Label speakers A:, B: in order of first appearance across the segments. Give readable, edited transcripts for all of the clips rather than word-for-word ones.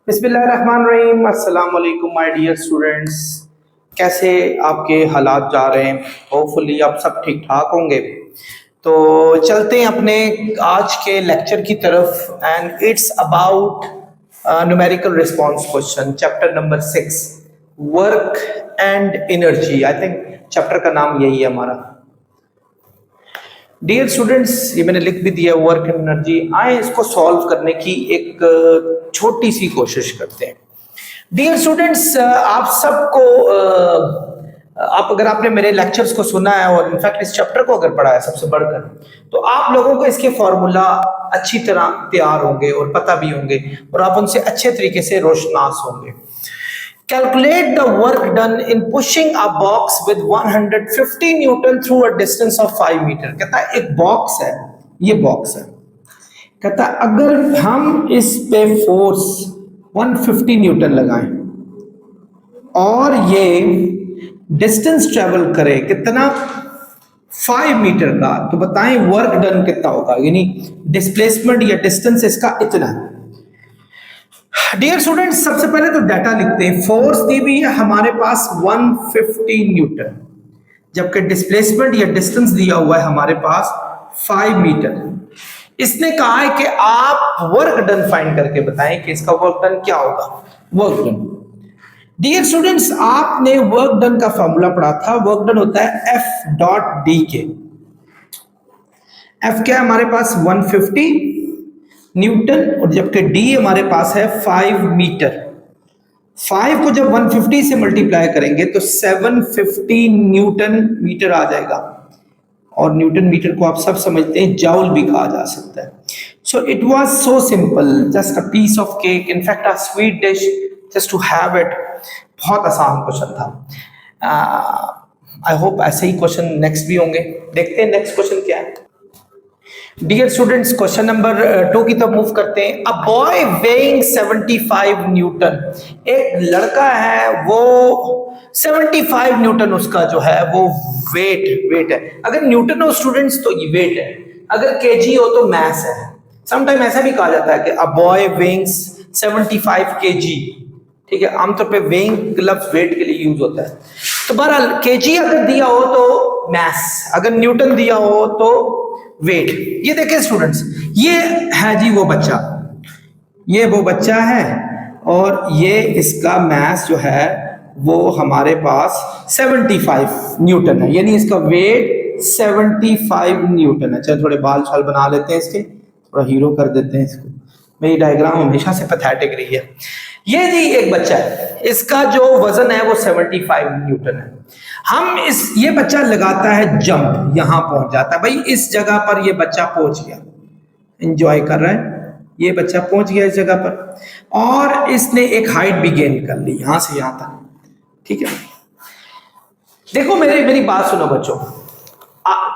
A: बिस्मिल्लाहिर्रहमानिर्रहीम। अस्सलाम वालेकुम माय डियर स्टूडेंट्स। कैसे आपके हालात जा रहे हैं? होपफुली आप सब ठीक ठाक होंगे। तो चलते हैं अपने आज के लेक्चर की तरफ and it's about numerical response question, chapter number 6, work and energy. I think chapter का नाम यही है हमारा। डियर स्टूडेंट्स, ये मैंने लिख भी दिया, वर्क एंड एनर्जी। आए इसको सॉल्व करने की एक छोटी सी कोशिश करते हैं। डियर स्टूडेंट्स, आप सबको आप अगर आपने मेरे लेक्चर्स को सुना है और इनफैक्ट इस चैप्टर को अगर पढ़ा है सबसे बढ़कर, तो आप लोगों को इसके फॉर्मूला अच्छी तरह तैयार होंगे और पता भी होंगे और आप उनसे अच्छे तरीके से रोशनास होंगे। Calculate the work done in pushing a box with 150 newton through a distance of 5 metre. कहता है एक बॉक्स है, ये बॉक्स है। कहता है अगर हम इस पे फोर्स 150 न्यूटन लगाएं और ये डिस्टेंस ट्रेवल करे कितना, 5 मीटर का, तो बताएं वर्क डन कितना होगा, यानी डिस्प्लेसमेंट या डिस्टेंस इसका इतना है। डियर स्टूडेंट्स, सबसे पहले तो डाटा लिखते हैं। फोर्स दी हुई है हमारे पास 150 न्यूटन, जबकि डिस्प्लेसमेंट या डिस्टेंस दिया हुआ है हमारे पास 5 मीटर। इसने कहा है कि आप वर्क डन फाइंड करके बताएं कि इसका वर्क डन क्या होगा। वर्क डन, डियर स्टूडेंट्स, आपने वर्क डन का फॉर्मूला पढ़ा था। वर्क डन होता है F डॉट डी के। F क्या है हमारे पास 150 न्यूटन और जबकि D हमारे पास है 5 मीटर। 5 को जब 150 से मल्टीप्लाई करेंगे तो 750 न्यूटन मीटर आ जाएगा। और न्यूटन मीटर को आप सब समझते हैं जाउल भी कहा जा सकता है। So it was so simple, just a piece of cake, in fact a sweet dish, just to have it. बहुत आसान क्वेश्चन था। आई होप ऐसे ही क्वेश्चन नेक्स्ट भी होंगे। देखते हैं नेक्स्ट क्वेश्चन क्या है। डियर स्टूडेंट्स, क्वेश्चन नंबर 2 की तरफ मूव करते हैं। अ बॉय वेइंग 75 न्यूटन, एक लड़का है वो 75 न्यूटन उसका जो है वो वेट है। अगर न्यूटन हो स्टूडेंट्स तो ये वेट है, अगर केजी हो तो मैस है। समटाइम ऐसा भी कहा जाता है कि अ बॉय वेइंग 75 केजी, ठीक है। आमतौर पे वेइंग लफ्ज वेट के लिए यूज होता है। तो बहरहाल केजी अगर दिया हो तो मैस, अगर न्यूटन दिया हो तो वेट। ये देखें स्टूडेंट्स, ये है जी वो बच्चा, ये वो बच्चा है और ये इसका मैस जो है वो हमारे पास 75 न्यूटन है, यानी इसका वेट 75 न्यूटन है। चलो थोड़े बाल छाल बना लेते हैं इसके, थोड़ा हीरो कर देते हैं इसको। मेरी डायग्राम हमेशा से पैथेटिक रही है। ये जी एक बच्चा है, इसका जो वजन है वो 75 न्यूटन है। हम ये बच्चा लगाता है जंप, यहां पहुंच जाता है। भाई इस जगह पर ये बच्चा पहुंच गया, एंजॉय कर रहा है, ये बच्चा पहुंच गया इस जगह पर और इसने एक हाइट भी गेन कर ली यहां से यहां तक, ठीक है। देखो मेरी बात सुनो बच्चों,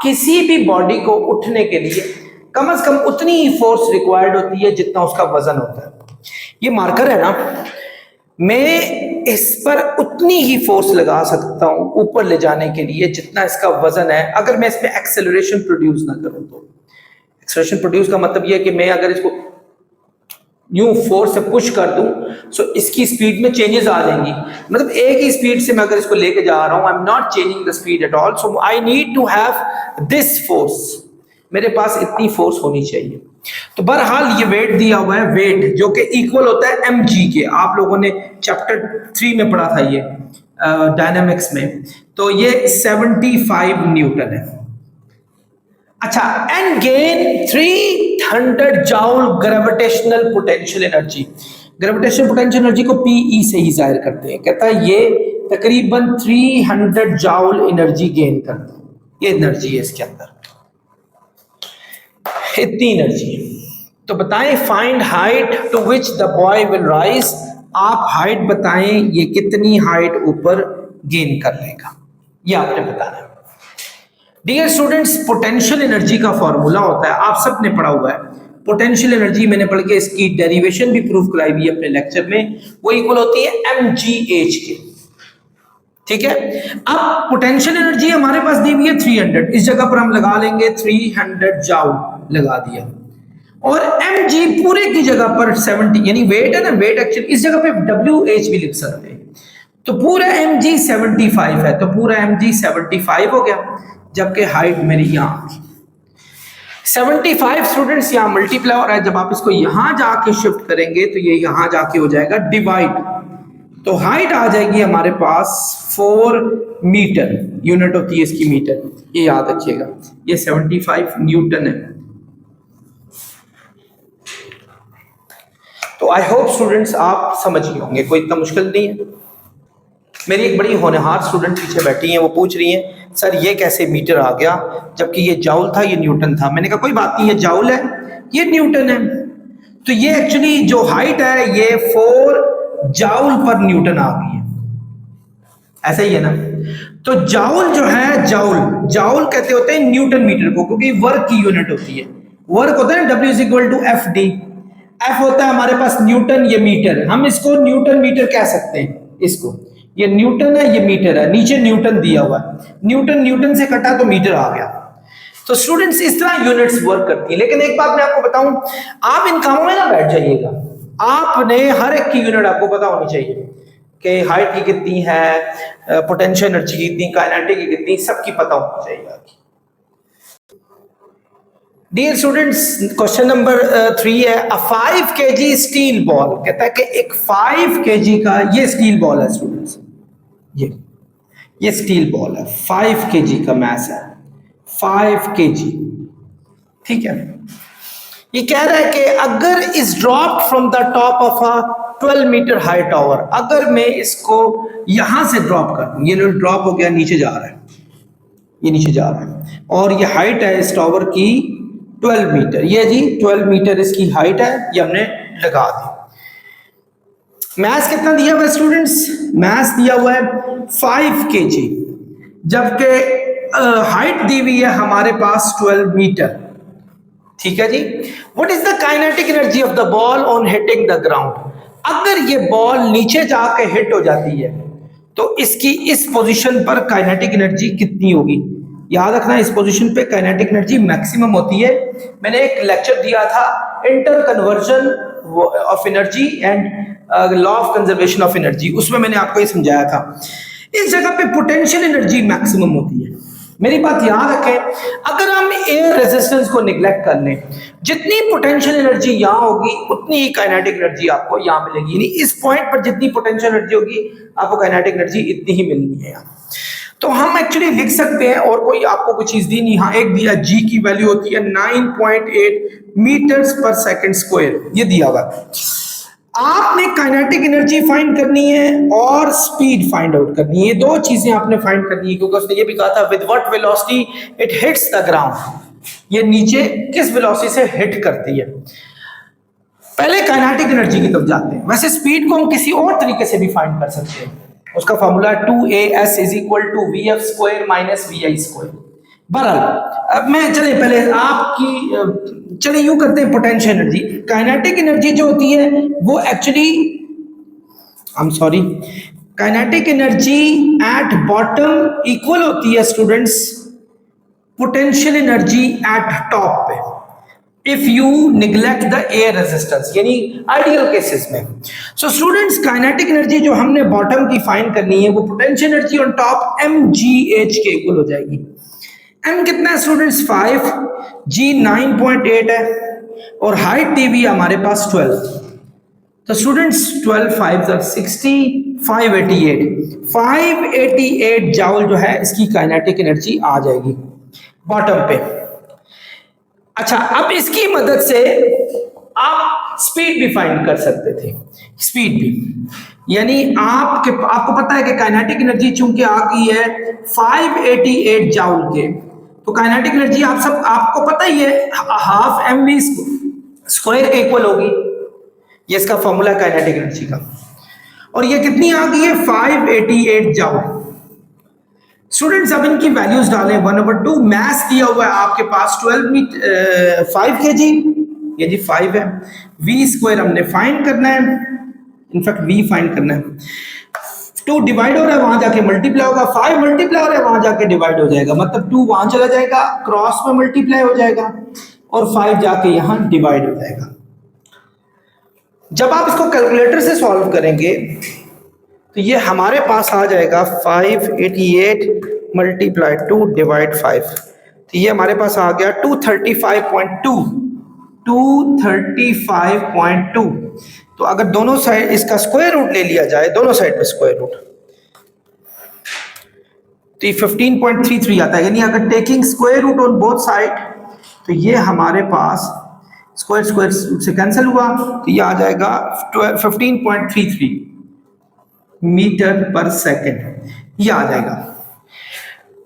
A: किसी भी बॉडी को उठने के लिए कम से कम उतनी ही फोर्स रिक्वायर्ड होती है जितना उसका वजन होता है। ये मार्कर है ना, मैं इस पर उतनी ही फोर्स लगा सकता हूं ऊपर ले जाने के लिए जितना इसका वजन है, अगर मैं इसमें एक्सेलरेशन प्रोड्यूस ना करूं तो। एक्सेलरेशन प्रोड्यूस का मतलब यह है कि मैं अगर इसको यूं फोर्स से पुश कर दूं सो इसकी स्पीड में चेंजेस आ जाएंगी। मतलब एक ही स्पीड से मैं अगर इसको लेके जा रहा हूं, I am not changing the speed at all, so I need to have this force. मेरे पास इतनी फोर्स होनी चाहिए। तो बहरहाल ये वेट दिया हुआ है, वेट जो कि इक्वल होता है mg के। आप लोगों ने चैप्टर 3 में पढ़ा था ये डायनामिक्स में। तो ये 75 न्यूटन है। अच्छा, and gain 300 joule gravitational potential energy. Gravitational potential energy को पीई से ही जाहिर करते हैं। कहता है ये तकरीबन 300 जाउल एनर्जी गेन करता है, ये एनर्जी है इसके अंदर, इतनी एनर्जी। तो बताएं find height to which the boy will rise. आप हाइट बताएं ये कितनी हाइट ऊपर गेन कर लेगा, ये आपने बताना है। डियर स्टूडेंट्स, पोटेंशियल एनर्जी का फॉर्मूला होता है, आप सब ने पढ़ा हुआ है। पोटेंशियल एनर्जी मैंने पढ़ के इसकी डेरिवेशन भी प्रूव कराई हुई है अपने लेक्चर में, वो इक्वल होती है mgh के, ठीक है। अब पोटेंशियल एनर्जी हमारे पास दी हुई है 300, इस जगह पर हम लगा लेंगे 300 जाउल, लगा दिया। और mg पूरे की जगह पर 70, यानी वेट है ना, वेट एक्चुअली इस जगह पे wh भी लिख सकते हैं, तो पूरा mg 75 है, तो पूरा mg 75 हो गया, जबकि हाइट मेरी यहाँ 75 स्टूडेंट्स यहाँ मल्टीप्लाई हो रहा है। जब आप इसको यहां जाके शिफ्ट करेंगे तो ये यहां जाके हो जाएगा डिवाइड, तो हाइट आ जाएगी हमारे पास 4 मीटर, यूनिट होती है इसकी मीटर, ये याद रखिएगा, ये 75 न्यूटन है। तो आई होप स्टूडेंट्स आप समझ गए होंगे, कोई इतना मुश्किल नहीं है। मेरी एक बड़ी होनहार स्टूडेंट पीछे बैठी हैं, वो पूछ रही हैं सर ये कैसे मीटर आ गया, जबकि ये जाउल था, ये न्यूटन था। मैंने कहा कोई बात नहीं, ये जाउल है, ये न्यूटन है, तो ये एक्चुअली जो हाइट है ये 4 जाउल पर न्यूटन आ गई है, ऐसा ही है ना। तो जाउल जो है, जाउल जाउल कहते होते हैं न्यूटन मीटर को, क्योंकि वर्क की यूनिट होती है, वर्क होता है W is equal to F D, F होता है हमारे पास न्यूटन, ये मीटर, हम इसको न्यूटन मीटर कह सकते हैं, इसको ये न्यूटन है, ये मीटर है, नीचे न्यूटन दिया हुआ है, न्यूटन न्यूटन से कटा तो मीटर आ गया। तो स्टूडेंट्स इस तरह यूनिट्स वर्क करती है। लेकिन एक बात मैं आपको बताऊं, आप इन कामों में ना बैठ जाइएगा, आपने हर एक की यूनिट आपको पता होनी चाहिए कि हाइट की कितनी है, पोटेंशियल एनर्जी कितनी, काइनेटिक की कितनी, सबकी पता होनी चाहिए। डियर स्टूडेंट्स, क्वेश्चन नंबर 3 है, अ 5 kg स्टील बॉल, कहता है कि एक 5 kg का ये स्टील बॉल है स्टूडेंट्स, ये स्टील बॉल है, 5 kg का मैस है, 5 kg, ठीक है। ये कह रहा है कि अगर is drop from the top of a 12 metre high tower, अगर मैं इसको यहां से ड्रॉप कर दूं, ये ड्रॉप हो गया, नीचे जा रहा है, ये नीचे जा रहा है, और ये हाइट है इस टावर की 12 मीटर, ये जी 12 मीटर इसकी हाइट है, ये हमने लगा दी। मैथ कितना दिया हुआ है स्टूडेंट्स, मैथ दिया हुआ है 5 kg, जबकि हाइट दी हुई है हमारे पास 12 मीटर, ठीक है जी। What is the kinetic energy of the ball on hitting the ground, अगर ये बॉल नीचे जाके हिट हो जाती है तो इसकी इस पोजीशन पर काइनेटिक एनर्जी कितनी होगी। याद रखना इस पोजीशन पे काइनेटिक एनर्जी मैक्सिमम होती है। मैंने एक लेक्चर दिया था inter conversion of energy and law of conservation of energy, उसमें मैंने आपको ये समझाया था, इस जगह पे पोटेंशियल एनर्जी मैक्सिमम होती है। मेरी बात याद रखें, अगर हम एयर रेजिस्टेंस को निगलेक्ट कर लें, जितनी पोटेंशियल एनर्जी यहाँ होगी उतनी ही काइनेटिक एनर्जी आपको यहाँ मिलेगी, यानी इस पॉइंट पर जितनी पोटेंशियल एनर्जी होगी आपको काइनेटिक एनर्जी इतनी ही मिलनी है यहाँ। तो हम एक्चुअली लिख सकते हैं, और कोई आपको कोई चीज दी नहीं, हाँ एक दिया, जी की वैल्यू होती है 9.8 मीटर्स पर सेकंड स्क्वायर, ये दिया हुआ। आपने काइनेटिक एनर्जी फाइंड करनी है और स्पीड फाइंड आउट करनी है, ये दो चीजें आपने फाइंड करनी है, क्योंकि उसने ये भी कहा था with what velocity it hits the ground, ये नीचे किस वेलोसिटी से हिट करती है। पहले काइनेटिक एनर्जी की तरफ जाते हैं। वैसे स्पीड को हम किसी और तरीके से भी फाइंड कर सकते हैं, उसका formula 2as is equal to vf square minus vi square. बहरहाल अब मैं चले पहले आपकी चले यूं करते हैं, पोटेंशियल एनर्जी, काइनेटिक एनर्जी जो होती है वो actually kinetic energy at bottom equal होती है students potential energy at top पे, if you neglect the air resistance, यानी आइडियल केसेस में। सो स्टूडेंट्स काइनेटिक एनर्जी जो हमने बॉटम की फाइंड करनी है वो potential energy on top mgh के इक्वल हो जाएगी। m कितना है स्टूडेंट्स 5, g 9.8 है, और हाइट दी हुई हमारे पास 12, तो स्टूडेंट्स 12 5 60 588 जाउल जो है इसकी काइनेटिक एनर्जी आ जाएगी बॉटम पे। अच्छा, अब इसकी मदद से आप स्पीड भी फाइंड कर सकते थे, स्पीड भी, यानी आपको पता है कि काइनेटिक एनर्जी चूंकि आ गई है 588 जाउल के, तो काइनेटिक एनर्जी आपको पता ही है हाफ mv स्क्वायर के इक्वल होगी, ये इसका फॉर्मूला काइनेटिक एनर्जी का, और ये कितनी आ गई है 588 जाउल। स्टूडेंट्स अब इनकी वैल्यूज डालें 1/2, मैथ दिया हुआ है आपके पास 5 kg, ये जी 5 है, v स्क्वायर हमने फाइंड करना है, इनफैक्ट v फाइंड करना है, 2 डिवाइड हो रहा है वहां जाके मल्टीप्लाई होगा, 5 मल्टीप्लाई हो रहा है वहां जाके डिवाइड हो जाएगा, मतलब 2 वहां चला जाएगा, क्रॉस में मल्टीप्लाई हो जाएगा, और 5 जाके यहां डिवाइड हो जाएगा। जब आप इसको कैलकुलेटर से सॉल्व करेंगे तो ये हमारे पास आ जाएगा 588 मल्टीप्लाई 2 डिवाइड 5, तो ये हमारे पास आ गया 235.2। 235.2। तो अगर दोनों साइड इसका स्क्वायर रूट ले लिया जाए, दोनों साइड पे स्क्वायर रूट, तो ये 15.33 आता है। यानी अगर taking square root on both side तो ये हमारे पास स्क्वायर स्क्वायर से कैंसिल हुआ, तो ये आ जाएगा 15.33 मीटर पर सेकेंड, ये आ जाएगा।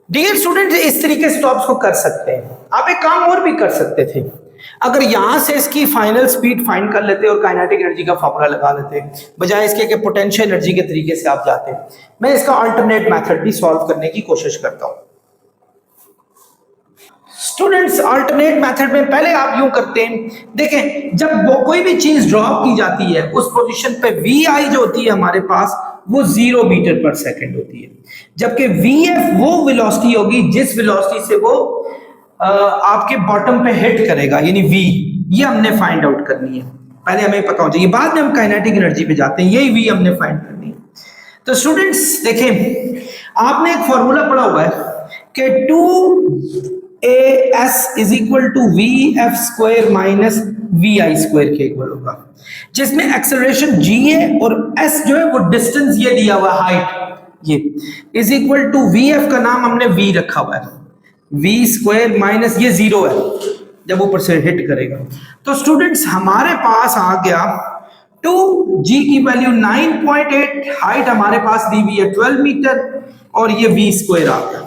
A: डियर स्टूडेंट, इस तरीके से तो आप इसको कर सकते हैं। आप एक काम और भी कर सकते थे, अगर यहां से इसकी फाइनल स्पीड फाइंड कर लेते और काइनेटिक एनर्जी का फॉर्मूला लगा लेते, बजाय इसके कि पोटेंशियल एनर्जी के तरीके से आप जाते। मैं इसका अल्टरनेट मेथड भी सॉल्व करने की कोशिश करता हूं। स्टूडेंट्स, अल्टरनेट मेथड में पहले आप यूं करते हैं, देखें जब वो कोई भी चीज ड्रॉप की जाती है उस पोजीशन पे वी आई जो होती है हमारे पास वो 0 मीटर पर सेकंड होती है, जबकि वी एफ वो वेलोसिटी होगी जिस वेलोसिटी से वो आपके बॉटम पे हिट करेगा, यानी वी। ये हमने फाइंड आउट करनी है, पहले हमें पता हो चाहिए, बाद में हम काइनेटिक एनर्जी पे जाते हैं। यही वी हमने फाइंड करनी है। तो स्टूडेंट्स देखें, आपने एक फॉर्मूला पढ़ा हुआ है कि 2as is equal to V F square minus V I square के इक्वल होगा, जिसमें एक्सेलरेशन जी है और एस जो है वो डिस्टेंस ये दिया हुआ हाइट, ये is equal to V F का नाम हमने वी रखा हुआ है, वी स्क्वायर माइनस ये 0 है जब ऊपर से हिट करेगा। तो स्टूडेंट्स हमारे पास आ गया 2g की वैल्यू 9.8, हाइट हमारे पास दी हुई है 12 मीटर और ये v स्क्वायर आ गया।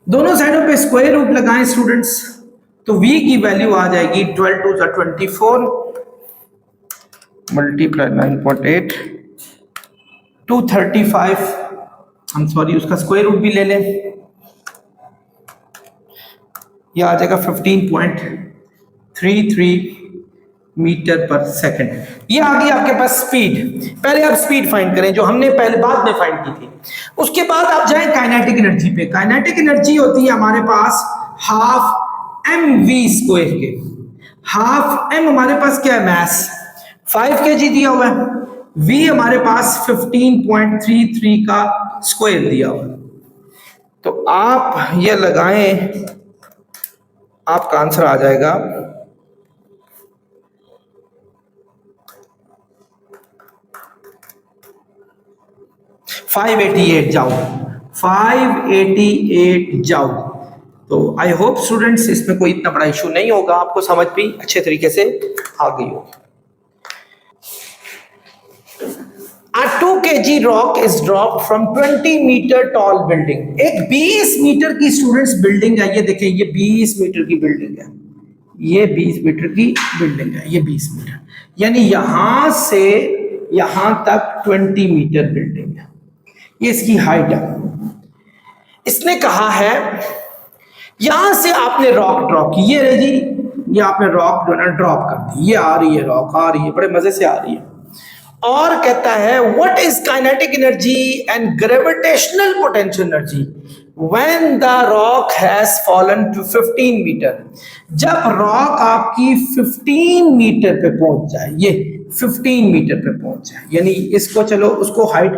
A: दोनों साइडों पे स्क्वायर रूट लगाएं स्टूडेंट्स, तो v की वैल्यू आ जाएगी 12 टू 24 मल्टीप्लाई 9.8 235, हम सॉरी उसका स्क्वायर रूट भी ले लें, यह आ जाएगा 15.33 मीटर पर सेकंड। ये आ गई आपके पास स्पीड। पहले आप स्पीड फाइंड करें जो हमने पहले बाद में फाइंड की थी। उसके बाद आप जाएं काइनेटिक एनर्जी पे। काइनेटिक एनर्जी होती है हमारे पास हाफ एम वी स्क्वायर के। हाफ एम हमारे पास क्या है, मैस 5 kg दिया हुआ है, वी हमारे पास 15.33 का स्क्वायर दिया हुआ है। तो आप ये लगाएं, आपका आंसर आ जाएगा 588 जाओ, 588 जाओ। तो आई होप स्टूडेंट्स इसमें कोई इतना बड़ा इशू नहीं होगा, आपको समझ भी अच्छे तरीके से आ गई होगी। A 2 kg rock is dropped from 20 meter tall building। एक 20 मीटर की स्टूडेंट्स बिल्डिंग है, ये देखें ये 20 मीटर की बिल्डिंग है, ये 20 मीटर की बिल्डिंग है, ये 20 मीटर, यानी यहां से यहां तक 20 मीटर बिल्डिंग है, ये इसकी हाइट है। इसने कहा है यहां से आपने रॉक ड्रॉप की, ये रही जी, ये आपने रॉक जो है ड्रॉप कर दी, ये आ रही है रॉक, आ रही है, बड़े मजे से आ रही है। और कहता है what is kinetic energy and gravitational potential energy when the rock has fallen to 15 metre. जब रॉक आपकी 15 मीटर पे पहुंच जाए, ये 15 मीटर पे पहुंच जाए, यानी इसको चलो उसको हाइट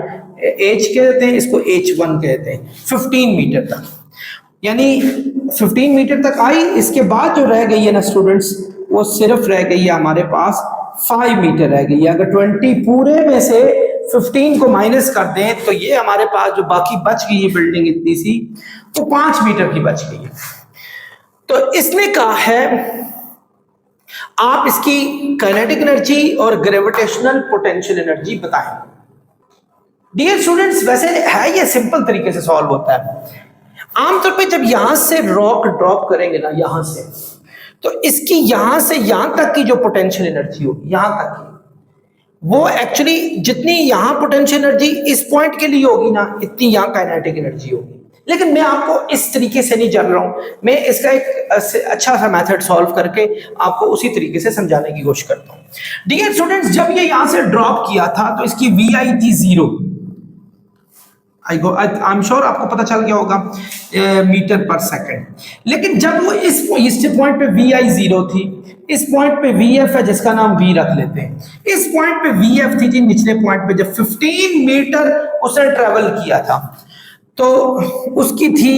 A: h कहते हैं, इसको h1 कहते हैं, 15 मीटर तक, यानी 15 मीटर तक आई। इसके बाद जो रह गई है ना स्टूडेंट्स, वो सिर्फ रह गई है हमारे पास 5 मीटर रह गई है। अगर 20 पूरे में से 15 को माइनस कर दें तो ये हमारे पास जो बाकी बच गई है बिल्डिंग इतनी सी, वो 5 मीटर की बच गई है। तो इसने कहा है आप इसकी काइनेटिक एनर्जी और ग्रेविटेशनल पोटेंशियल एनर्जी बताएं। डियर स्टूडेंट्स, वैसे है ये सिंपल तरीके से सॉल्व होता है। आमतौर पे जब यहां से रॉक ड्रॉप करेंगे ना, यहां से, तो इसकी यहां से यहां तक की जो पोटेंशियल एनर्जी होगी, यहां तक की, वो एक्चुअली जितनी यहां पोटेंशियल एनर्जी इस पॉइंट के लिए होगी ना, इतनी यहां काइनेटिक एनर्जी होगी। लेकिन मैं आपको इस तरीके से नहीं चल रहा हूं, मैं इसका एक अच्छा सा मेथड सॉल्व करके आपको उसी तरीके से समझाने की कोशिश करता हूं। डियर स्टूडेंट्स, जब ये यहां से ड्रॉप किया था तो इसकी वी आई थी 0, आई एम श्योर आपको पता चल गया होगा मीटर पर सेकंड। लेकिन जब वो इस पॉइंट पे वी आई 0 थी, इस पॉइंट पे वी एफ है जिसका नाम वी रख लेते हैं, इस पॉइंट पे वी एफ थी जी निचले पॉइंट पे, जब 15 मीटर उसने ट्रेवल किया था तो उसकी थी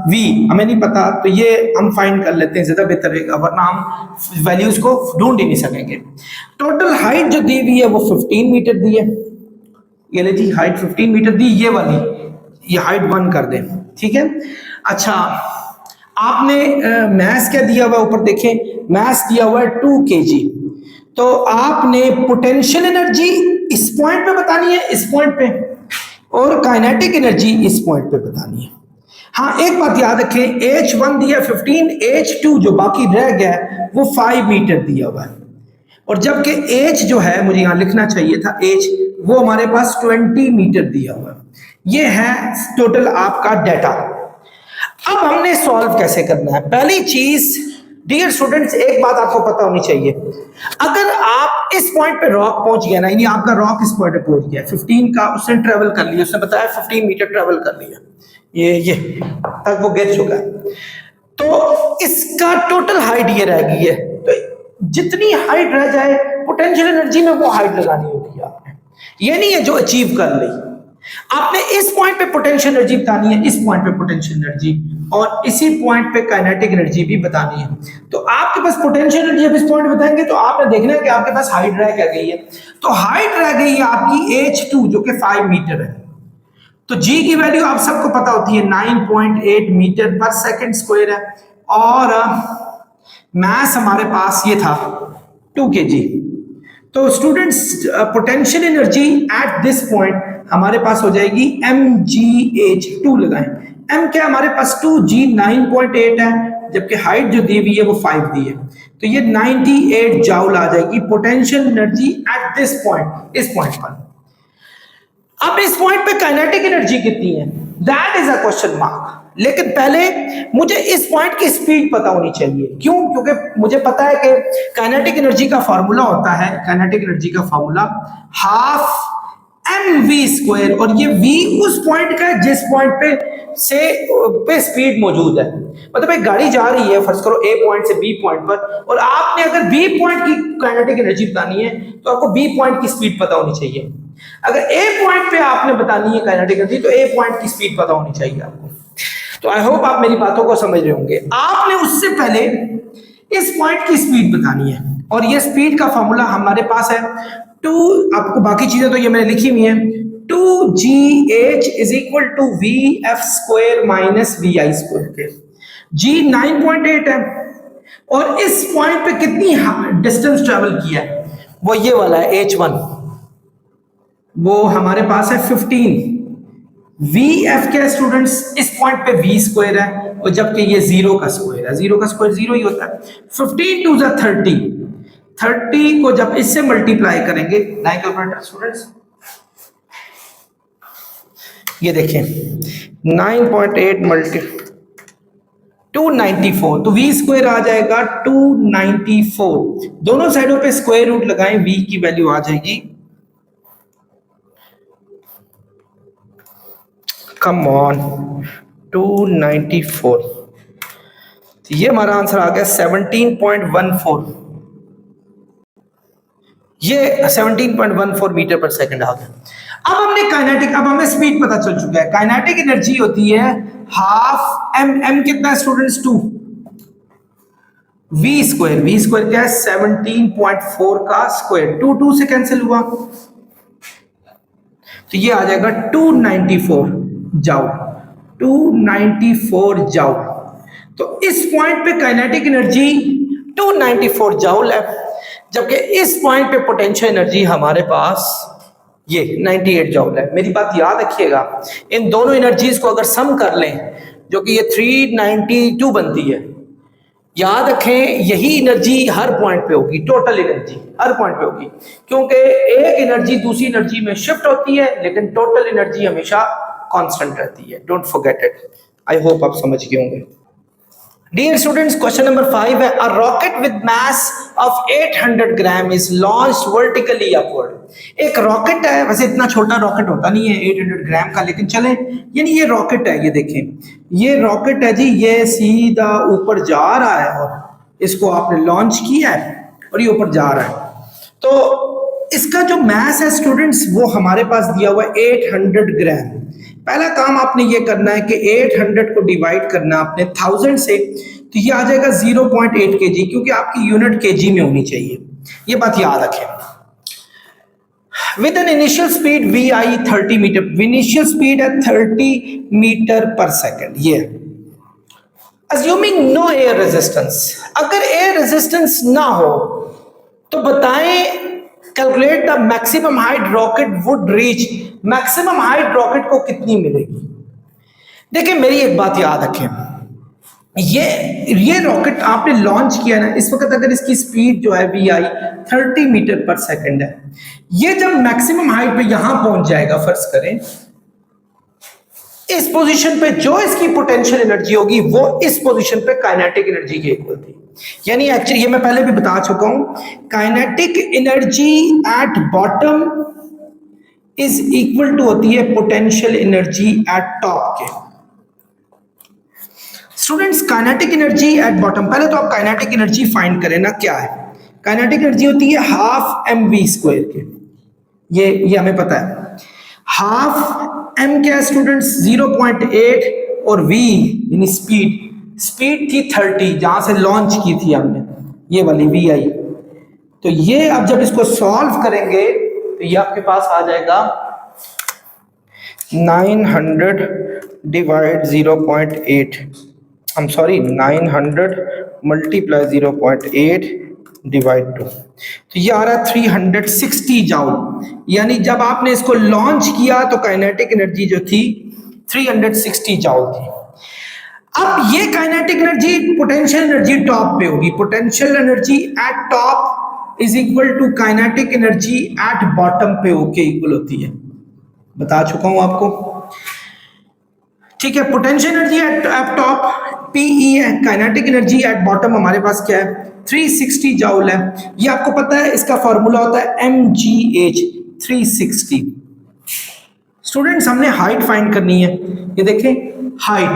A: वी, हमें नहीं पता, तो ये हम फाइंड कर लेते हैं, ज्यादा बेहतर रहेगा, वरना हम वैल्यूज को ढूंढ ही नहीं सकेंगे। टोटल हाइट जो दी हुई है वो 15 मीटर दी है, ये ले जी हाइट 15 मीटर दी, ये वाली, ये हाइट 1 कर दें, ठीक है। अच्छा, आपने मैस क्या दिया हुआ है ऊपर देखें, मैस दिया हुआ है 2 kg, तो आपने पोटेंशियल एनर्जी इस पॉइंट पे बतानी है, इस पॉइंट पे, और काइनेटिक एनर्जी इस पॉइंट पे बतानी है। हाँ, एक बात याद रखें, H1 दिया 15, H2 जो बाकी रह गया वो 5 मीटर दिया हुआ है, और जबकि H जो है मुझे यहां लिखना चाहिए था, H वो हमारे पास 20 मीटर दिया हुआ है। ये है टोटल आपका डाटा। अब हमने सॉल्व कैसे करना है? पहली चीज डियर स्टूडेंट्स, एक बात आपको पता होनी चाहिए, अगर आप इस पॉइंट पे रॉक पहुंच गया ना, यानी आपका रॉक इस पॉइंट पे पहुंच गया 15 का, उसने ट्रेवल कर लिया, उसने बताया 15 मीटर ट्रेवल कर लिया, ये तक वो गिर चुका है, तो इसका टोटल हाइट ये रह गई है, तो जितनी हाइट रह जाए पोटेंशियल एनर्जी में वो हाइट लगानी होती है आपने, ये नहीं है जो अचीव कर ली, आपने इस पॉइंट पे पोटेंशियल एनर्जी बतानी है, इस पॉइंट पे पोटेंशियल एनर्जी, और इसी पॉइंट पे काइनेटिक एनर्जी भी बतानी है। तो आपके पास पोटेंशियल एनर्जी अब इस पॉइंट बताएंगे तो आपने देखना है कि आपके पास हाइट रह क्या गई है, तो हाइट रह गई है आपकी H2 जो कि 5 मीटर है, तो G की वैल्यू आप सबको पता होती है 9.8 मीटर पर सेकंड स्क्वायर है, और मास हमारे पास ये था 2 kg। तो students potential energy at this point हमारे पास हो जाएगी mgh2 लगाएं, m क्या हमारे पास 2g 9.8 है, जबकि हाइट जो दी हुई है वो 5 दी है, तो ये 98 जाउल आ जाएगी potential energy at this point, इस पॉइंट पर। अब इस पॉइंट पे काइनेटिक एनर्जी कितनी है, that is a question mark. लेकिन पहले मुझे इस पॉइंट की स्पीड पता होनी चाहिए, क्यों? क्योंकि मुझे पता है कि काइनेटिक एनर्जी का फार्मूला होता है, काइनेटिक एनर्जी का फार्मूला हाफ mv स्क्वायर, और ये v उस पॉइंट का है जिस पॉइंट पे स्पीड मौजूद है। मतलब एक गाड़ी जा रही है, फर्ज करो a पॉइंट से b पॉइंट पर, और आपने अगर b पॉइंट की काइनेटिक एनर्जी बतानी है तो आपको b पॉइंट की स्पीड पता होनी चाहिए। अगर a पॉइंट पे आपने बतानी है काइनेटिक एनर्जी तो a पॉइंट की स्पीड पता होनी चाहिए आपको। तो आई होप आप मेरी बातों को समझ रहे होंगे। आपने उससे पहले इस पॉइंट की स्पीड बतानी है, और ये स्पीड का फॉर्मूला हमारे पास है 2, आपको बाकी चीजें तो ये मैंने लिखी हुई हैं, 2gh is equal to V F square minus V I square के। g 9.8 है, और इस पॉइंट पे कितनी डिस्टेंस ट्रेवल किया है, वो ये वाला है h1, वो हमारे पास है 15। वी एफ क्या है स्टूडेंट्स, इस पॉइंट पे वी स्क्वायर है, और जबकि ये 0 का स्क्वायर है, 0 का स्क्वायर 0 ही होता है। 15 टू 30, 30 को जब इससे मल्टीप्लाई करेंगे, नाइन कैलकुलेटर स्टूडेंट्स, ये देखें 9.8 मल्टी 294, तो v स्क्वायर आ जाएगा 294, दोनों साइडों पे स्क्वायर रूट लगाएं, v की वैल्यू आ जाएगी, कम ऑन 294, ये हमारा आंसर आ गया 17.14, ये 17.14 मीटर पर सेकंड आ गया। अब हमने काइनेटिक, अब हमें स्पीड पता चल चुका है, काइनेटिक एनर्जी होती है हाफ m कितना है स्टूडेंट्स 2, v स्क्वायर क्या है 17.4 का स्क्वायर, 2 से कैंसिल हुआ, तो ये आ जाएगा 294 जाउल, 294 जाउल। तो इस पॉइंट पे काइनेटिक एनर्जी 294 जाउल है, जबकि इस पॉइंट पे पोटेंशियल एनर्जी हमारे पास ये 98 जाउल है। मेरी बात याद रखिएगा, इन दोनों एनर्जीज को अगर सम कर लें जो कि ये 392 बनती है, याद रखें यही एनर्जी हर पॉइंट पे होगी, टोटल एनर्जी हर पॉइंट पे होगी, क्योंकि एक एनर्जी दूसरी एनर्जी में शिफ्ट होती है लेकिन टोटल एनर्जी हमेशा कांस्टेंट रहती है। Don't forget it. I hope आप समझ गए होंगे। डियर स्टूडेंट्स, क्वेश्चन नंबर 5 है, a rocket with mass of 800 gram is launched vertically upward. एक रॉकेट है, वैसे इतना छोटा रॉकेट होता नहीं है 800 ग्राम का, लेकिन चले, यानी ये रॉकेट है, ये देखें ये रॉकेट है जी, ये सीधा ऊपर जा रहा है और इसको आपने लॉन्च किया है और ये ऊपर जा रहा है। तो इसका जो मास है स्टूडेंट्स वो हमारे पास दिया हुआ है 800 ग्राम। पहला काम आपने ये करना है कि 800 को डिवाइड करना आपने 1000 से, तो ये आ जाएगा 0.8 kg, क्योंकि आपकी यूनिट kg में होनी चाहिए, ये बात याद रखें। With an initial speed vi 30 metre, initial speed है 30 मीटर पर सेकेंड। ये अज्यूमिंग नो एयर रेजिस्टेंस, अगर एयर रेजिस्टेंस ना हो तो बताएं calculate the maximum height rocket would reach, maximum height rocket को कितनी मिलेगी। देखिए मेरी एक बात याद रखें, ये रॉकेट आपने लॉन्च किया ना, इस वक्त अगर इसकी स्पीड जो है vi 30 मीटर पर सेकंड है, ये जब मैक्सिमम हाइट पे यहां पहुंच जाएगा, फर्ज करें इस पोजीशन पे, जो इसकी पोटेंशियल एनर्जी होगी वो इस पोजीशन पे काइनेटिक एनर्जी के इक्वल थी। यानी एक्चुअली ये मैं पहले भी बता चुका हूं, kinetic energy at bottom is equal to होती है पोटेंशियल एनर्जी एट टॉप के। Students kinetic energy at bottom, पहले तो आप काइनेटिक एनर्जी फाइंड करें ना, क्या है काइनेटिक एनर्जी होती है ½ mv² के, ये हमें पता है। ½ m क्या है स्टूडेंट्स 0.8 और v यानी स्पीड थी 30 जहां से लॉन्च की थी हमने, ये वाली vi। तो ये अब जब इसको सॉल्व करेंगे तो ये आपके पास आ जाएगा 900 डिवाइड 0.8, 900 मल्टीप्लाई 0.8 डिवाइड 2, तो ये आ रहा है 360 जाउल। यानी जब आपने इसको लॉन्च किया तो काइनेटिक एनर्जी जो थी 360 जाउल थी। अब ये kinetic energy potential energy top पे होगी, potential energy at top is equal to kinetic energy at bottom पे होके इक्वल होती है, बता चुका हूं आपको, ठीक है। Potential energy at top PE है, काइनेटिक एनर्जी एट बॉटम हमारे पास क्या है 360 जाउल है। ये आपको पता है, इसका फॉर्मूला होता है mgh 360। स्टूडेंट्स हमने हाइट फाइंड करनी है, ये देखें हाइट,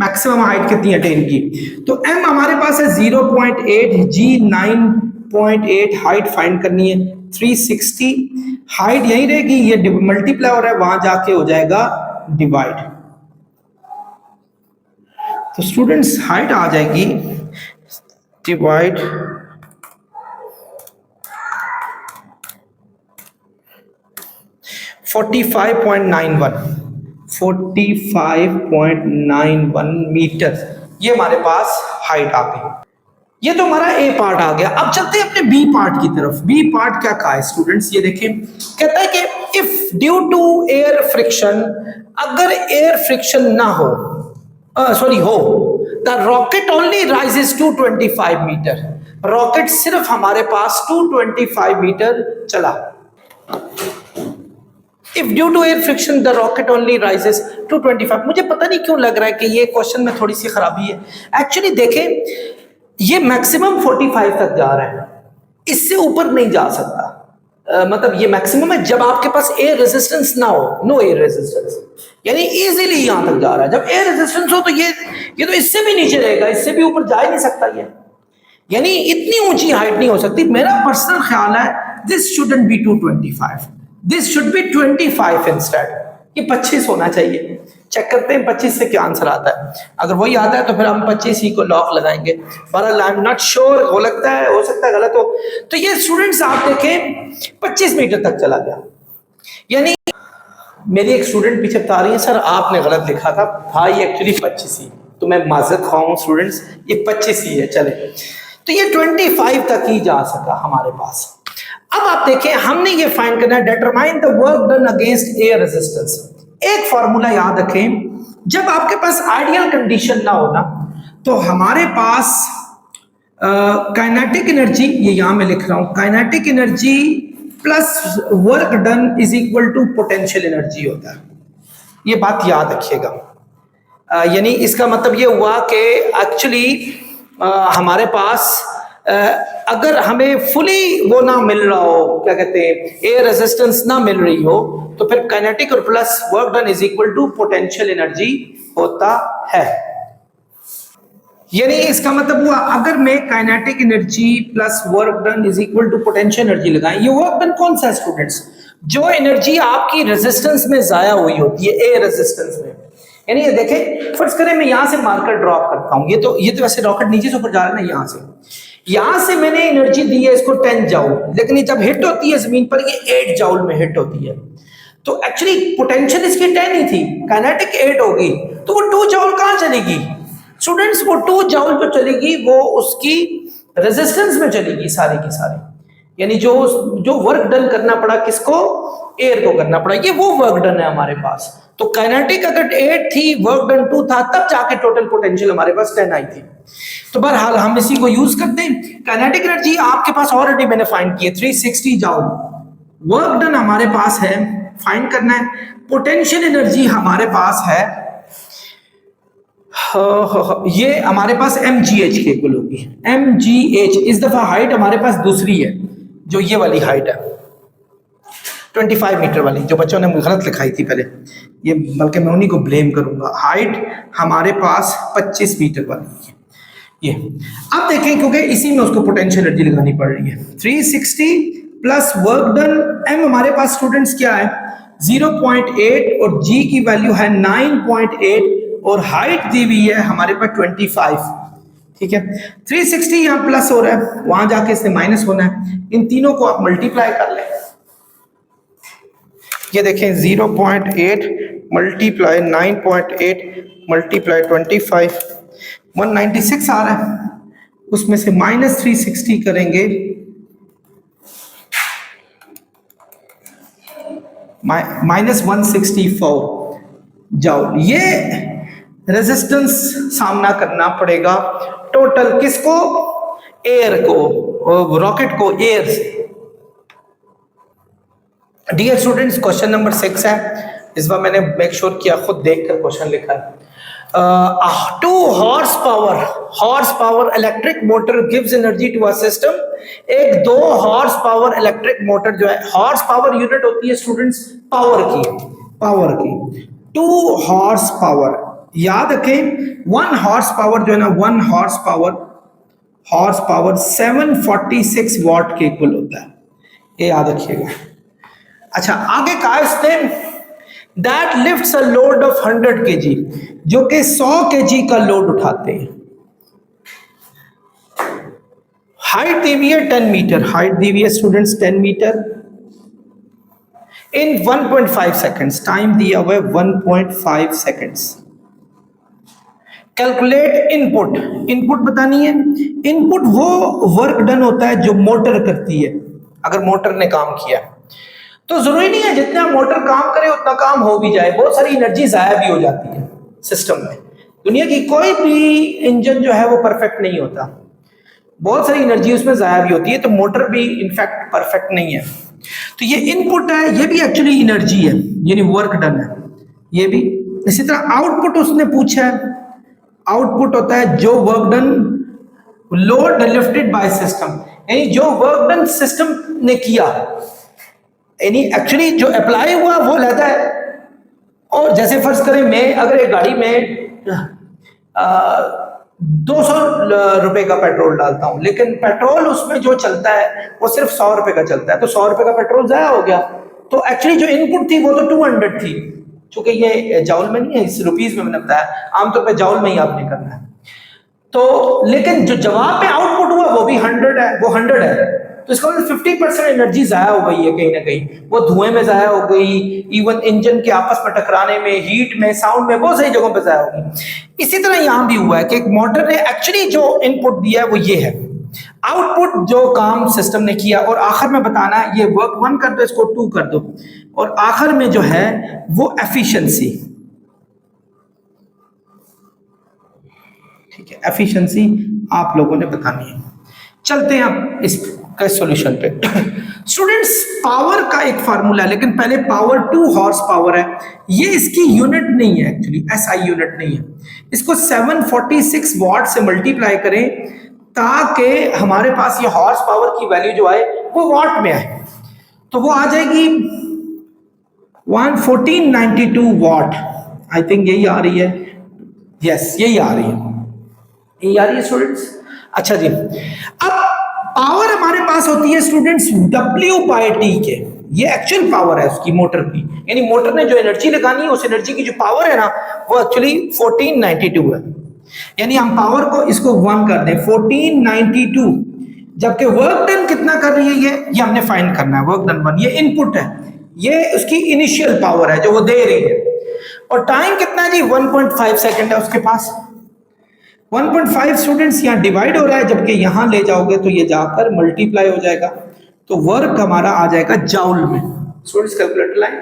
A: मैक्सिमम हाइट कितनी अटेन की, तो m हमारे पास है 0.8, g 9.8, हाइट फाइंड करनी है 360, हाइट यही रहेगी, ये मल्टीप्लाई हो रहा है वहां जाके हो जाएगा डिवाइड। तो स्टूडेंट्स हाइट आ जाएगी डिवाइड 45.91 मीटर, ये हमारे पास हाइट आ गई। ये तो हमारा ए पार्ट आ गया। अब चलते हैं अपने बी पार्ट की तरफ। बी पार्ट क्या कहा है स्टूडेंट्स, ये देखें, कहता है कि if due to air friction, अगर एयर फ्रिक्शन ना हो, हो, the rocket only rises to 25 metre, rocket सिर्फ हमारे पास 225 मीटर चला। If due to air friction the rocket only rises to 25, मुझे पता नहीं क्यों लग रहा है कि ये क्वेश्चन में थोड़ी सी खराबी है। एक्चुअली देखें, ये मैक्सिमम 45 तक जा रहा है, इससे ऊपर नहीं जा सकता। मतलब ये मैक्सिमम है जब आपके पास एयर रेजिस्टेंस ना हो, नो एयर रेजिस्टेंस, यानी इजीली यहां तक जा रहा है। जब एयर रेजिस्टेंस हो तो ये तो इससे भी नीचे रहेगा, इससे भी ऊपर जा ही नहीं सकता ये, यानी इतनी ऊंची हाइट नहीं हो सकती। मेरा पर्सनल ख्याल है this shouldn't be 225, this should be 25 instead, ये 25 होना चाहिए। चेक करते हैं 25 से क्या आंसर आता है। अगर वही आता है तो फिर हम 25 ही को लॉक लगाएंगे। बहरहाल आई एम नॉट श्योर, हो लगता है, हो सकता है गलत हो। तो ये स्टूडेंट्स आप देखें 25 मीटर तक चला गया। यानी मेरी एक स्टूडेंट पीछे बता रही है, सर आपने गलत लिखा था, भाई एक्चुअली 25 ही, तो मैं माजरत खाऊं स्टूडेंट्स, ये 25 ही है। चले, तो ये 25 तक ही जा सका हमारे पास। अब आप देखें, हमने ये फाइंड करना है determine the work done against air resistance. एक फॉर्मूला याद रखें, जब आपके पास आइडियल कंडीशन ना होना तो हमारे पास काइनेटिक एनर्जी, ये यहां मैं लिख रहा हूं, kinetic energy plus work done is equal to potential energy होता है। ये बात याद रखिएगा। यानी इसका मतलब ये हुआ कि एक्चुअली हमारे पास अगर हमें फुली वो ना मिल रहा हो, क्या कहते हैं, एयर रेजिस्टेंस ना मिल रही हो, तो फिर काइनेटिक और plus work done is equal to potential energy होता है। यानी इसका मतलब हुआ अगर मैं kinetic energy plus work done is equal to potential energy लगाएं, ये वर्क डन कौन सा है स्टूडेंट्स? जो एनर्जी आपकी रेजिस्टेंस में जाया हुई होती है, एयर रेजिस्टेंस में। यानी ये देखें, फर्ज करें मैं यहां से मार्कर ड्रॉप करता हूं, ये तो वैसे रॉकेट नीचे से ऊपर जा रहा है ना, यहां से मैंने एनर्जी दी है इसको 10 जाउल, लेकिन ये जब हिट होती है जमीन पर ये 8 जाउल में हिट होती है। तो एक्चुअली पोटेंशियल इसकी 10 ही थी, काइनेटिक 8 होगी, तो वो 2 जाउल कहां चलेगी स्टूडेंट्स? वो 2 जाउल जो चलेगी वो उसकी रेजिस्टेंस में चलेगी सारी की सारी। यानी जो वर्क डन करना पड़ा किसको? एयर को करना पड़ा, ये वो वर्क डन है हमारे पास। तो काइनेटिक अगर 8 थी, वर्क डन 2 था, तब जाके टोटल पोटेंशियल हमारे पास 10 आई थी। तो बहरहाल हम इसी को यूज करते हैं। काइनेटिक एनर्जी आपके पास ऑलरेडी मैंने फाइंड की है 360 जाउल। वर्क डन हमारे पास है, फाइंड करना है। पोटेंशियल एनर्जी हमारे पास है ये हमारे पास mgh के इक्वल होगी। mgh इस दफा हाइट हमारे पास दूसरी है, जो ये वाली हाइट है 25 मीटर वाली, जो बच्चों ने गलत लिखाई थी पहले, ये बल्कि मैं उन्हीं को ब्लेम करूंगा। हाइट हमारे पास 25 मीटर वाली है ये। अब देखें, क्योंकि इसी में उसको पोटेंशियल एनर्जी लगानी पड़ रही है। 360 प्लस वर्क डन, m हमारे पास स्टूडेंट्स क्या है 0.8 और g की वैल्यू है 9.8 और हाइट दी हुई है हमारे पास 25। ठीक है, 360 यहां प्लस हो रहा है, वहां जाके इससे माइनस होना है। इन तीनों को आप मल्टीप्लाई कर लें। ये देखें 0.8 मल्टीप्लाई 9.8 मल्टीप्लाई 25, 196 आ रहा है। उसमें से माइनस 360 करेंगे, माइनस 164 जाउल। ये रेजिस्टेंस सामना करना पड़ेगा टोटल किसको? एयर को, रॉकेट को एयर से। डियर स्टूडेंट्स, क्वेश्चन नंबर 6 है। इस बार मैंने मेक श्योर किया, खुद देखकर क्वेश्चन लिखा है। 2 horsepower electric motor gives energy to a system. एक 2 हॉर्स पावर इलेक्ट्रिक मोटर जो है, हॉर्स पावर यूनिट होती है स्टूडेंट्स पावर की। 2 हॉर्स पावर, याद रखें 1 हॉर्स पावर जो है ना, 1 हॉर्स पावर 746 वॉट के इक्वल होता है, ये याद रखिएगा। अच्छा, आगे कहा इसने that lifts a load of 100 kg, जो कि 100 kg का लोड उठाते हैं। हाइट दी हुई है 10 मीटर, हाइट दी हुई है स्टूडेंट्स 10 मीटर इन 1.5 सेकेंड्स, टाइम दिया हुआ है 1.5 सेकेंड्स। कैलकुलेट इनपुट बतानी है। इनपुट वो वर्क डन होता है जो मोटर करती है। अगर मोटर ने काम किया तो जरूरी नहीं है जितना मोटर काम करे उतना काम हो भी जाए, बहुत सारी एनर्जी जाया भी हो जाती है सिस्टम में। दुनिया की कोई भी इंजन जो है वो परफेक्ट नहीं होता, बहुत सारी एनर्जी उसमें जाया भी होती है, तो मोटर भी इनफैक्ट परफेक्ट नहीं है। तो ये इनपुट है, ये भी एक्चुअली एनर्जी है, यानी वर्क डन है ये भी। इसी तरह आउटपुट उसने पूछा है, आउटपुट होता है जो work done load lifted by system, यानी जो वर्क डन सिस्टम ने किया, यानी एक्चुअली जो अप्लाई हुआ वो लेता है। और जैसे फर्ज करें मैं अगर एक गाड़ी में 200 रुपए का पेट्रोल डालता हूं, लेकिन पेट्रोल उसमें जो चलता है वो सिर्फ 100 रुपए का चलता है, तो 100 रुपए का पेट्रोल जाया हो गया। तो एक्चुअली जो इनपुट थी वो तो 200 थी, चूंकि ये जाउल में नहीं है, इस रुपीज में मैंने बताया, आमतौर पे जाउल में ही आपने करना है। तो लेकिन जो जवाब में आउटपुट हुआ वो भी 100 है, वो 100 है। तो इसका मतलब 50% एनर्जी जाया हो गई है कहीं ना कहीं, वो धुएं में जाया हो गई, इवन इंजन के आपस में टकराने में, हीट में, साउंड में, बहुत सारी जगहों पे जाया होगी। इसी तरह यहां भी हुआ है कि एक मोटर ने एक्चुअली जो इनपुट दिया है वो ये है, आउटपुट जो काम सिस्टम ने किया, और आखिर में बताना है ये वर्क 1 कर दो, इसको 2 कर दो, और आखिर में जो है वो एफिशिएंसी। ठीक है, एफिशिएंसी आप लोगों ने बतानी है। चलते हैं अब इस सॉल्यूशन पे। स्टूडेंट्स पावर का एक फार्मूला है, लेकिन पहले पावर 2 हॉर्स पावर है, ये इसकी यूनिट नहीं है एक्चुअली, एसआई यूनिट नहीं है। इसको 746 वॉट से मल्टीप्लाई करें ताकि हमारे पास ये हॉर्स पावर की वैल्यू जो आए वो वॉट में आए, तो वो आ जाएगी 1492 वॉट। आई थिंक यही आ रही है, यस यही आ रही है, यही आ रही है स्टूडेंट्स। अच्छा जी, अब पावर हमारे पास होती है स्टूडेंट्स W/T के, ये एक्चुअल पावर है उसकी मोटर की, यानी मोटर ने जो एनर्जी लगानी है उस एनर्जी की जो पावर है ना वो एक्चुअली 1492 है। यानी हम पावर को इसको 1 कर दें 1492, जबकि वर्क डन कितना कर रही है ये हमने फाइंड करना है। वर्क डन 1, ये इनपुट है, ये उसकी इनिशियल पावर है जो वो दे रही है, और टाइम कितना है जी 1.5 सेकंड है उसके पास। 1.5 स्टूडेंट्स यहाँ डिवाइड हो रहा है, जबकि यहाँ ले जाओगे तो ये जाकर मल्टीप्लाई हो जाएगा, तो वर्क हमारा आ जाएगा जाउल में। स्टूडेंट्स कैलकुलेटर लाइन,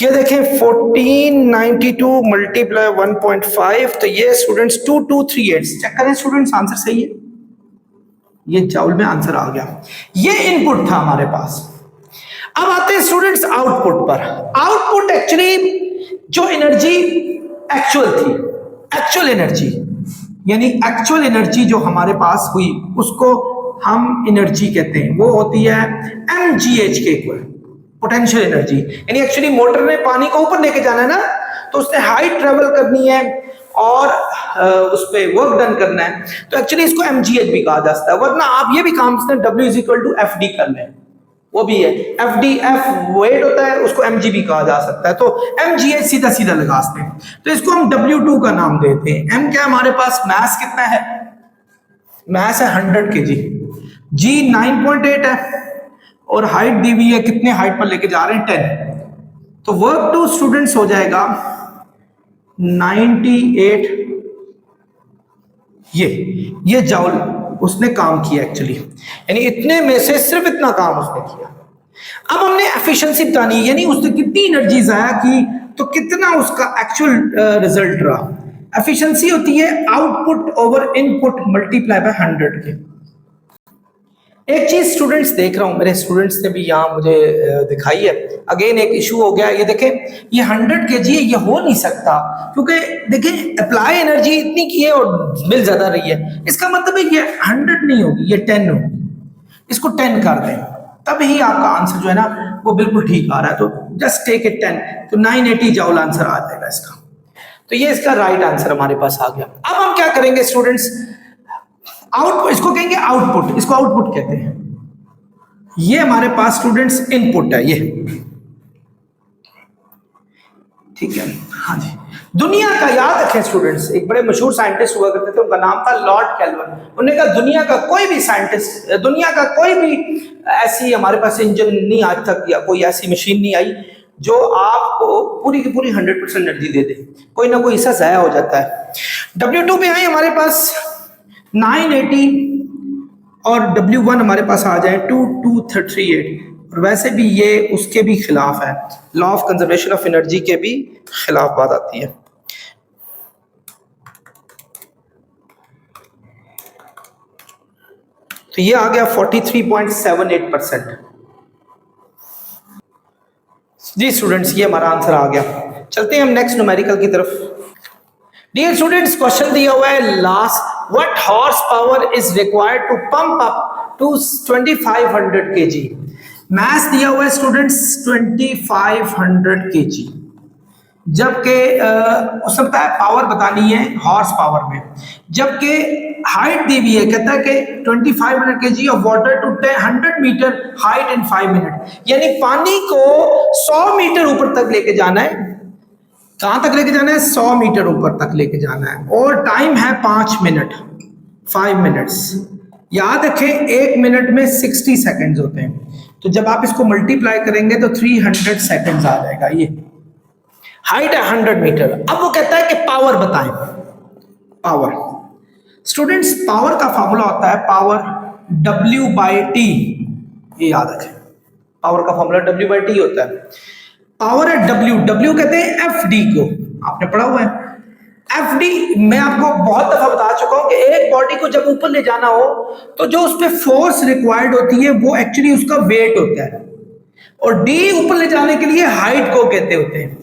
A: ये देखें 1492 मल्टीप्लाई 1.5, तो ये स्टूडेंट्स 2238। चेक करें स्टूडेंट्स, आंसर सही है, ये जाउल में आंसर आ गया। ये इनपुट था हमारे पास। अब आते हैं स्टूडेंट्स आउटपुट पर। आउटपुट एक्चुअली जो एनर्जी एक्चुअल थी, एक्चुअल एनर्जी, यानी एक्चुअल एनर्जी जो हमारे पास हुई उसको हम एनर्जी कहते हैं, वो होती है mgh के इक्वल, पोटेंशियल एनर्जी। यानी एक्चुअली मोटर ने पानी को ऊपर लेके जाना है ना, तो उसने हाइट ट्रेवल करनी है और उस पर वर्क डन करना है, तो एक्चुअली इसको mgh भी कहा जाता है। वरना आप ये भी काम W=FD कर लें, वो भी है FD, F वेट होता है, उसको mg भी कहा जा सकता है, तो mgh सीधा सीधा लगा सकते हैं, तो इसको हम W2 का नाम देते हैं। m क्या हमारे पास, मास कितना है, मास है 100 kg, g 9.8 है, और हाइट दी हुई है, कितने हाइट पर लेके जा रहे हैं 10, तो वर्क टू स्टूडेंट्स हो जाएगा 98, ये जाउल उसने काम किया एक्चुअली, यानी इतने में से सिर्फ इतना काम उसने किया। अब हमने एफिशिएंसी बतानी है, यानी उसने कितनी एनर्जी जाया की तो कितना उसका एक्चुअल रिजल्ट रहा। एफिशिएंसी होती है output over input multiply by 100 के। एक चीज स्टूडेंट्स देख रहा हूं, मेरे स्टूडेंट्स ने भी यहाँ मुझे दिखाई है, अगेन एक इशू हो गया। ये देखें, ये 100 kg है, ये हो नहीं सकता, क्योंकि देखें अप्लाई एनर्जी इतनी की है और मिल ज्यादा रही है, इसका मतलब है ये 100 नहीं होगी, ये 10 होगी। इसको 10 कर दें, तब ही आपका आंसर जो है ना वो बिल्कुल ठीक आ रहा है, तो जस्ट टेक इट 10, तो 980 जाउल आंसर आ जाएगा इसका। तो ये इसका राइट आंसर हमारे पास आ गया। अब हम क्या करेंगे स्टूडेंट्स, आउटपुट, इसको कहेंगे आउटपुट, इसको आउटपुट कहते हैं। ये हमारे पास स्टूडेंट्स इनपुट है, ये ठीक है। हाँ जी, दुनिया का याद रखें स्टूडेंट्स, एक बड़े मशहूर साइंटिस्ट हुआ करते थे, उनका नाम था लॉर्ड केल्विन। उन्होंने कहा दुनिया का कोई भी साइंटिस्ट, दुनिया का कोई भी ऐसी हमारे पास इंजन नहीं आज तक, या कोई ऐसी मशीन नहीं आई जो आपको पूरी की पूरी 100% एनर्जी दे दे, कोई ना कोई हिस्सा जाया हो जाता है। W2 में आई हमारे पास 980 और W1 हमारे पास आ जाए 2238, और वैसे भी ये उसके भी खिलाफ है, law of conservation of energy के भी खिलाफ बात आती है। तो ये आ गया 43.78%। जी स्टूडेंट्स, ये हमारा आंसर आ गया। चलते हैं हम नेक्स्ट न्यूमेरिकल की तरफ। डियर स्टूडेंट्स, क्वेश्चन दिया हुआ है last, what horsepower is required to pump up to 2500 kg। Mass दिया हुआ है स्टूडेंट्स 2500 kg, जबकि हो सकता है पावर बतानी है हॉर्स पावर में, जबकि हाइट दी हुई है, कहता है कि 2500 kg of water to 100 metre height in 5 minute, यानी पानी को 100 मीटर ऊपर तक लेके जाना है। कहां तक लेके जाना है, 100 मीटर ऊपर तक लेके जाना है, और टाइम है 5 मिनट, 5 मिनट्स। याद रखें 1 मिनट में 60 सेकंड्स होते हैं, तो जब आप इसको मल्टीप्लाई करेंगे तो 300 सेकंड्स आ जाएगा। ये हाइट है 100 मीटर। अब वो कहता है कि पावर बताएं। पावर स्टूडेंट्स, पावर का फॉर्मूला होता है पावर W/T, ये याद रखें, पावर का फॉर्मूला W/T होता है। पावर है W, W कहते हैं FD को, आपने पढ़ा हुआ है, एफडी मैं आपको बहुत दफा बता चुका हूं कि एक बॉडी को जब ऊपर ले जाना हो तो जो उस पर फोर्स रिक्वायर्ड होती है वो एक्चुअली उसका वेट होता है, और डी ऊपर ले जाने के लिए हाइट को कहते होते हैं।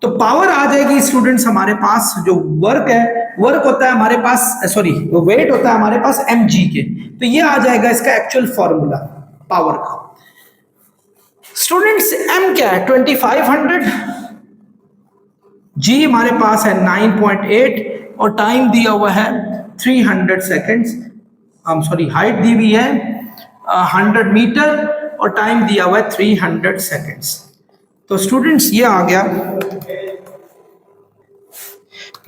A: तो पावर आ जाएगी स्टूडेंट्स हमारे पास, जो वर्क है, वर्क होता है हमारे पास, सॉरी वो वेट होता है हमारे पास mg के, तो ये आ जाएगा इसका एक्चुअल फॉर्मूला पावर का। स्टूडेंट्स m क्या है 2500, g हमारे पास है 9.8 और टाइम दिया हुआ है 300 सेकेंड्स, सॉरी हाइट दी हुई है 100 मीटर और टाइम दिया हुआ है 300 सेकेंड्स। तो स्टूडेंट्स ये आ गया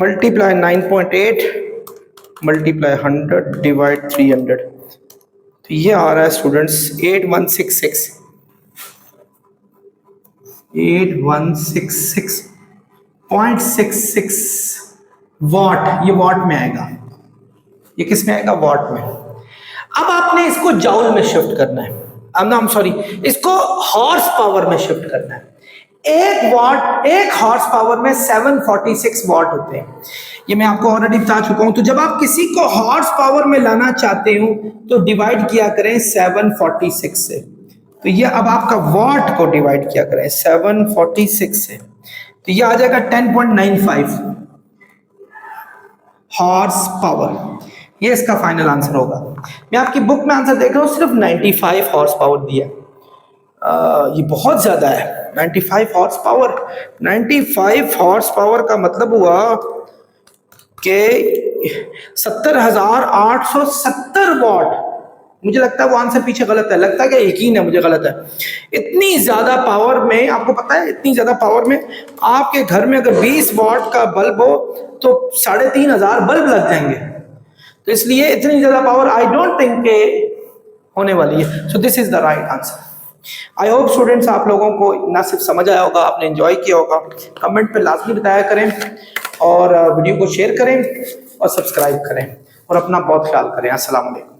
A: मल्टीप्लाई 9.8 मल्टीप्लाई 100 डिवाइड 300, तो ये आ रहा है स्टूडेंट्स 8166.66 वाट, ये वाट में आएगा, ये किस में आएगा, वाट में। अब आपने इसको जाउल में शिफ्ट करना है, इसको हॉर्स पावर में शिफ्ट करना है। एक हॉर्स पावर में 746 वाट होते हैं, ये मैं आपको ऑलरेडी बता चुका हूं। तो जब आप किसी को हॉर्स पावर में लाना चाहते हो तो डिवाइड किया करें 746 से, तो ये अब आपका वाट को डिवाइड किया करें 746 से, तो ये आ जाएगा 10.95 हॉर्स पावर, ये इसका फाइनल आंसर होगा। मैं आपकी बुक में आंसर देख रहा हूं, सिर्फ 95 हॉर्स पावर दिया, ये बहुत ज्यादा है 95 हॉर्स पावर। 95 हॉर्स पावर का मतलब हुआ कि 70,870 वाट। मुझे लगता है वो आंसर पीछे गलत है, लगता है कि यकीन है मुझे गलत है। इतनी ज्यादा पावर में, आपको पता है इतनी ज्यादा पावर में आपके घर में अगर 20 वाट का बल्ब हो तो 3,500 बल्ब लग जाएंगे, तो इसलिए इतनी ज्यादा पावर आई डोंट थिंक के होने वाली है। So this is the right answer. I hope students आप लोगों को ना सिर्फ समझ आया होगा, आपने एंजॉय किया होगा। कमेंट पे लाजमी बताया करें और वीडियो को शेयर करें और सब्सक्राइब करें और अपना बहुत ख्याल करें। अस्सलाम वालेकुम।